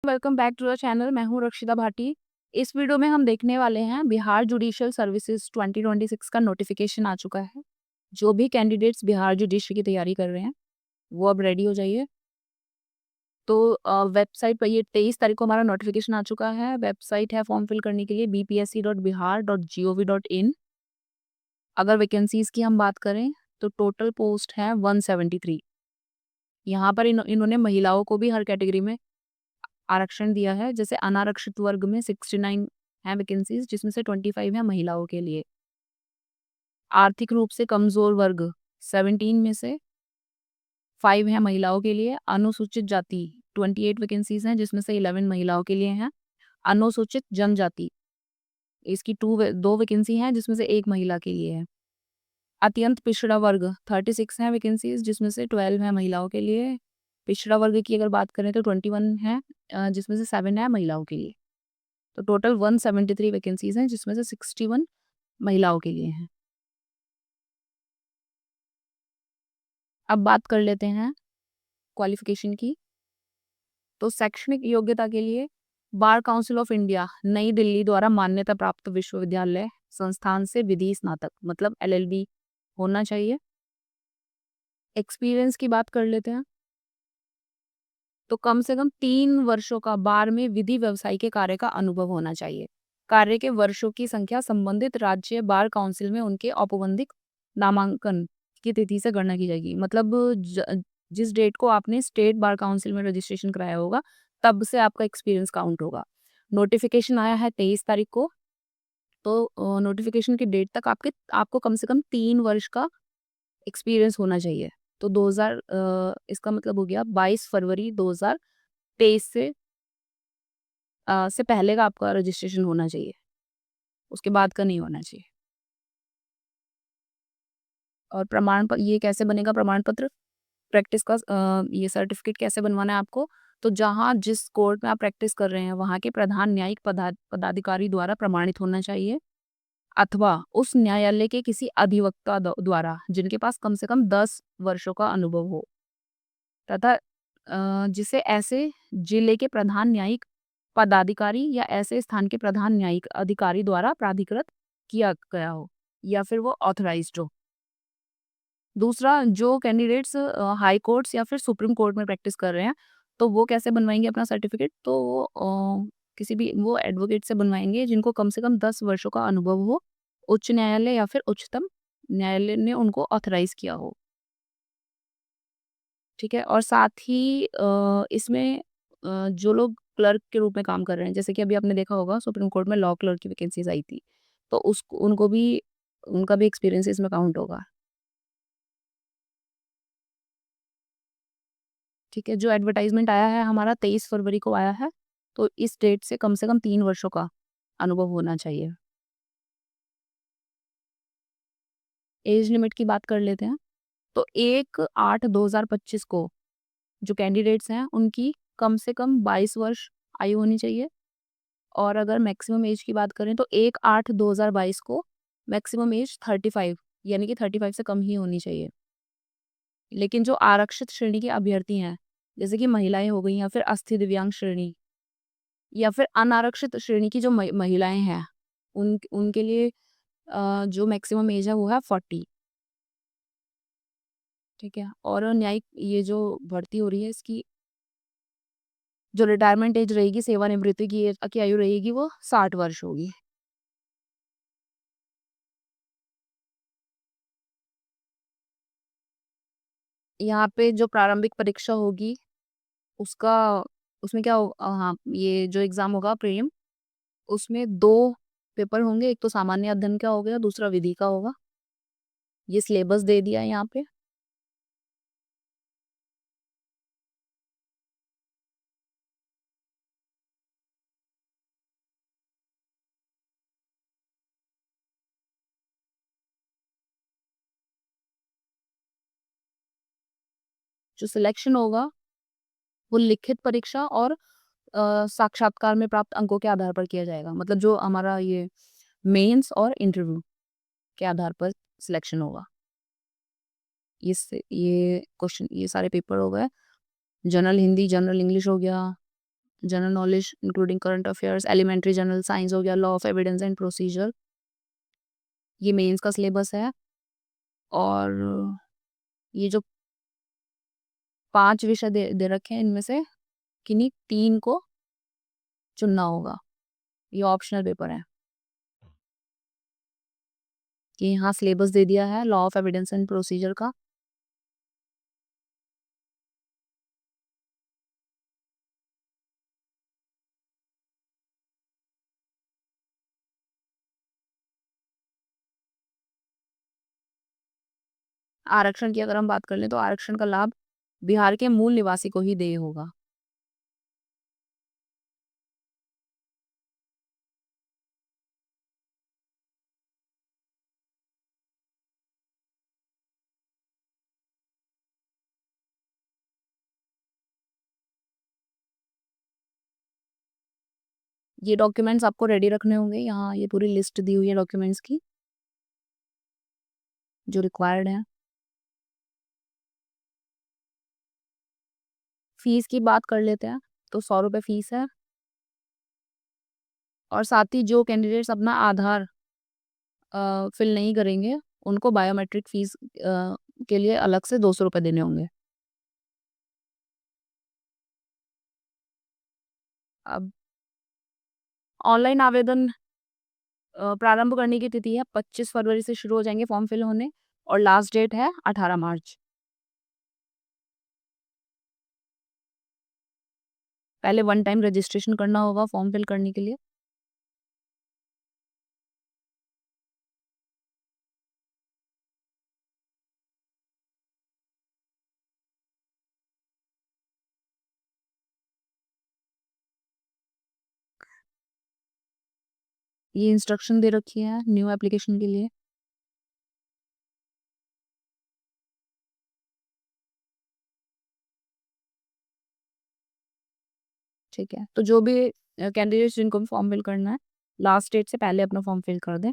Welcome back to the channel. मैं हूँ रक्षिता भाटी। इस वीडियो में हम देखने वाले हैं बिहार जुडिशियल सर्विसेज 2026 का नोटिफिकेशन आ चुका है। जो भी कैंडिडेट्स बिहार जुडिशरी की तैयारी कर रहे हैं वो अब रेडी हो जाइए। तो वेबसाइट पर ये 23 तारीख को हमारा नोटिफिकेशन आ चुका है। वेबसाइट है फॉर्म फिल करने के लिए bpsc.bihar.gov.in। अगर वैकेंसीज की हम बात करें तो टोटल पोस्ट है 173। यहाँ पर इन्होंने महिलाओं को भी हर कैटेगरी में आरक्षण दिया है। जैसे अनारक्षित वर्ग में 69 है वैकेंसीज, जिसमें से 25 है महिलाओं के लिए। आर्थिक रूप से कमजोर वर्ग 17 में से 5 है महिलाओं के लिए। अनुसूचित जाति 28 वैकेंसीज हैं, जिसमें से 11 महिलाओं के लिए हैं। अनुसूचित जनजाति इसकी 2 वैकेंसी हैं, जिसमें से 1 महिला के लिए है। अत्यंत पिछड़ा वर्ग 36 है वैकेंसीज, जिसमें से 12 है महिलाओं के लिए। पिछड़ा वर्ग की अगर बात करें तो 21 है, जिसमें से 7 है महिलाओं के लिए। तो टोटल 173 वैकेंसीज हैं, जिसमें से 61 महिलाओं के लिए हैं। अब बात कर लेते हैं क्वालिफिकेशन की। तो शैक्षणिक योग्यता के लिए बार काउंसिल ऑफ इंडिया नई दिल्ली द्वारा मान्यता प्राप्त विश्वविद्यालय संस्थान से विधि स्नातक मतलब LLB होना चाहिए। एक्सपीरियंस की बात कर लेते हैं। तो कम से कम 3 वर्षों का बार में विधि व्यवसाय के कार्य का अनुभव होना चाहिए। कार्य के वर्षों की संख्या संबंधित राज्य बार काउंसिल में उनके औपबंधिक नामांकन की तिथि से गणना की जाएगी। मतलब जिस डेट को आपने स्टेट बार काउंसिल में रजिस्ट्रेशन कराया होगा तब से आपका एक्सपीरियंस काउंट होगा। नोटिफिकेशन आया है 23 तारीख को। तो नोटिफिकेशन की डेट तक आपको कम से कम 3 वर्ष का एक्सपीरियंस होना चाहिए। तो 2000 इसका मतलब हो गया 22 फरवरी 2023 से पहले का आपका रजिस्ट्रेशन होना चाहिए। उसके बाद का नहीं होना चाहिए। और ये कैसे बनेगा प्रमाण पत्र? प्रैक्टिस का ये सर्टिफिकेट कैसे बनवाना है आपको? तो जहाँ जिस कोर्ट में आप प्रैक्टिस कर रहे हैं वहाँ के प्रधान न्यायिक पदाधिकारी द्वारा प्रमाणित होना चाहिए, अथवा उस न्यायालय के किसी अधिवक्ता द्वारा जिनके पास कम से कम 10 वर्षों का अनुभव हो, तथा जिसे ऐसे जिले के प्रधान न्यायिक पदाधिकारी या ऐसे स्थान के प्रधान न्यायिक अधिकारी द्वारा प्राधिकृत किया गया हो या फिर वो ऑथराइज्ड हो। दूसरा, जो कैंडिडेट्स हाई कोर्ट्स या फिर सुप्रीम कोर्ट में प्रैक्टिस कर रहे हैं तो वो कैसे बनवाएंगे अपना सर्टिफिकेट? तो वो किसी भी वो एडवोकेट से बनवाएंगे जिनको कम से कम 10 वर्षों का अनुभव हो, उच्च न्यायालय या फिर उच्चतम न्यायालय ने उनको ऑथराइज किया हो। ठीक है। और साथ ही इसमें जो लोग क्लर्क के रूप में काम कर रहे हैं, जैसे कि अभी आपने देखा होगा सुप्रीम कोर्ट में लॉ क्लर्क की वैकेंसीज आई थी, तो उनका भी एक्सपीरियंस इसमें काउंट होगा। ठीक है। जो एडवर्टाइजमेंट आया है हमारा 23 फरवरी को आया है। तो इस डेट से कम 3 वर्षों का अनुभव होना चाहिए। एज लिमिट की बात कर लेते हैं। तो 1/8/2025 को जो कैंडिडेट्स हैं उनकी कम से कम 22 वर्ष आयु होनी चाहिए। और अगर मैक्सिमम एज की बात करें तो 1/8/2022 को मैक्सिमम एज 35 यानी कि 35 से कम ही होनी चाहिए। लेकिन जो आरक्षित श्रेणी के अभ्यर्थी हैं, जैसे कि महिलाएं हो गई या फिर अस्थि दिव्यांग श्रेणी या फिर अनारक्षित श्रेणी की जो महिलाएं हैं, उनके लिए जो मैक्सिमम एज है वो है 40। ठीक है। और न्यायिक ये जो भर्ती हो रही है इसकी जो रिटायरमेंट एज रहेगी, सेवानिवृत्ति की आयु रहेगी वो 60 वर्ष होगी। यहाँ पे जो प्रारंभिक परीक्षा होगी उसका उसमें क्या हो, हाँ, ये जो एग्जाम होगा प्रीलिम, उसमें 2 पेपर होंगे। एक तो सामान्य अध्ययन का हो गया, दूसरा विधि का होगा। ये सिलेबस दे दिया है यहाँ पे। जो सिलेक्शन होगा वो लिखित परीक्षा और साक्षात्कार में प्राप्त अंकों के आधार पर किया जाएगा। मतलब जो हमारा ये मेंस और इंटरव्यू के आधार पर सिलेक्शन होगा। ये क्वेश्चन ये सारे पेपर हो गए। जनरल हिंदी, जनरल इंग्लिश हो गया, general knowledge including current affairs, elementary general science हो गया, law of evidence and procedure, ये मेंस का सिलेबस है। और ये जो 5 विषय दे रखे हैं इनमें से किन्हीं 3 को चुनना होगा। ये ऑप्शनल पेपर है। ये यहाँ सिलेबस दे दिया है law of evidence and procedure का। आरक्षण की अगर हम बात कर लें तो आरक्षण का लाभ बिहार के मूल निवासी को ही देय होगा। ये डॉक्यूमेंट्स आपको रेडी रखने होंगे। यहाँ ये पूरी लिस्ट दी हुई है डॉक्यूमेंट्स की जो रिक्वायर्ड है। फीस की बात कर लेते हैं तो 100 रुपये फीस है। और साथ ही जो कैंडिडेट्स अपना आधार फिल नहीं करेंगे उनको बायोमेट्रिक फीस के लिए अलग से 200 रुपये देने होंगे। अब ऑनलाइन आवेदन प्रारंभ करने की तिथि है 25 फरवरी से शुरू हो जाएंगे फॉर्म फिल होने और लास्ट डेट है 18 मार्च। पहले वन टाइम रजिस्ट्रेशन करना होगा फॉर्म फिल करने के लिए। ये इंस्ट्रक्शन दे रखी है न्यू एप्लीकेशन के लिए। ठीक है, तो जो भी कैंडिडेट्स जिनको भी फॉर्म फिल करना है लास्ट डेट से पहले अपना फॉर्म फिल कर दें।